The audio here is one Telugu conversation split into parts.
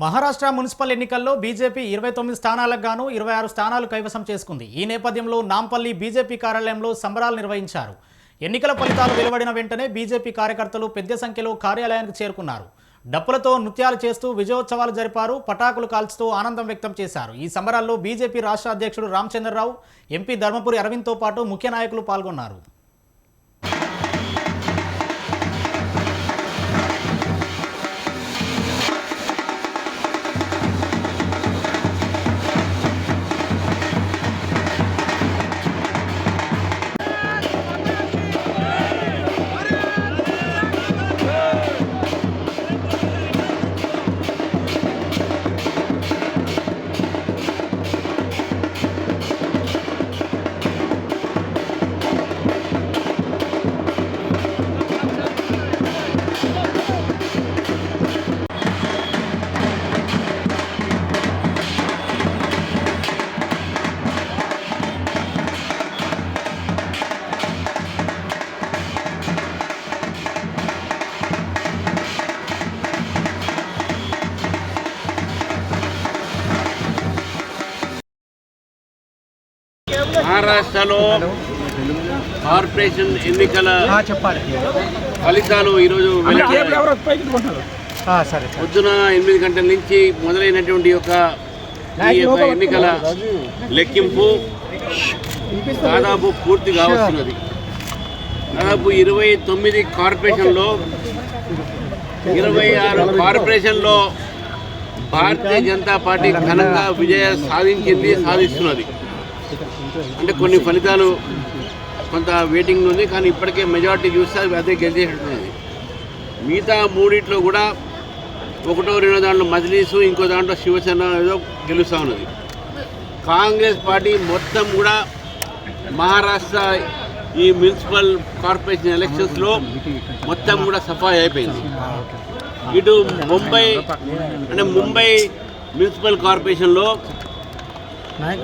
మహారాష్ట్ర మున్సిపల్ ఎన్నికల్లో బీజేపీ 29 స్థానాలకు గాను 26 స్థానాలు కైవసం చేసుకుంది. ఈ నేపథ్యంలో నాంపల్లి బీజేపీ కార్యాలయంలో సంబరాలు నిర్వహించారు. ఎన్నికల ఫలితాలు వెలువడిన వెంటనే బీజేపీ కార్యకర్తలు పెద్ద సంఖ్యలో కార్యాలయానికి చేరుకున్నారు. డప్పులతో నృత్యాలు చేస్తూ విజయోత్సవాలు జరిపారు. పటాకులు కాల్చుతూ ఆనందం వ్యక్తం చేశారు. ఈ సంబరాల్లో బీజేపీ రాష్ట్ర అధ్యక్షుడు రామచంద్రరావు, ఎంపీ ధర్మపురి అరవింద్తో పాటు ముఖ్య నాయకులు పాల్గొన్నారు. మహారాష్ట్రలో కార్పొరేషన్ ఎన్నికల ఫలితాలు ఈరోజు పొద్దున 8 గంటల నుంచి మొదలైనటువంటి ఈ యొక్క ఎన్నికల లెక్కింపు దాదాపు పూర్తి కావస్తున్నది. దాదాపు 29 కార్పొరేషన్లో 26 కార్పొరేషన్లో భారతీయ జనతా పార్టీ ఘనంగా విజయం సాధిస్తున్నది. అంటే కొన్ని ఫలితాలు కొంత వెయిటింగ్ ఉంది, కానీ ఇప్పటికే మెజారిటీ చూస్తే అదే గెలిచేటట్టున్నది. మిగతా మూడిట్లో కూడా ఒకటో రెండో దాంట్లో మజ్లీసు, ఇంకో దాంట్లో శివసేన ఏదో గెలుస్తూ ఉన్నది. కాంగ్రెస్ పార్టీ మొత్తం కూడా మహారాష్ట్ర ఈ మున్సిపల్ కార్పొరేషన్ ఎలక్షన్స్లో మొత్తం కూడా సఫాయి అయిపోయింది. ఇటు ముంబై మున్సిపల్ కార్పొరేషన్లో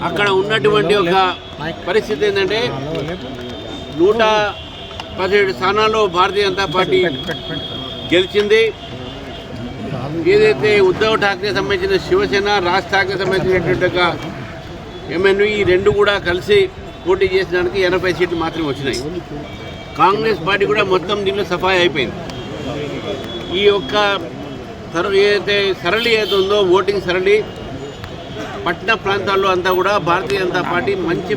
అక్కడ ఉన్నటువంటి ఒక పరిస్థితి ఏంటంటే 117 స్థానాల్లో భారతీయ జనతా పార్టీ గెలిచింది. ఏదైతే ఉద్ధవ్ ఠాక్రే సంబంధించిన శివసేన, రాజ్ ఠాక్రే సంబంధించినటువంటి ఒక ఎంఎన్యూ ఈ రెండు కూడా కలిసి పోటీ చేసడానికి 80 సీట్లు మాత్రమే వచ్చినాయి. కాంగ్రెస్ పార్టీ కూడా మొత్తం దీనిలో సఫాయి అయిపోయింది. ఈ యొక్క ఏదైతే సరళి ఏదైతే ఉందో ఓటింగ్ సరళి పట్టణ ప్రాంతాల్లో అంతా కూడా భారతీయ జనతా పార్టీ మంచి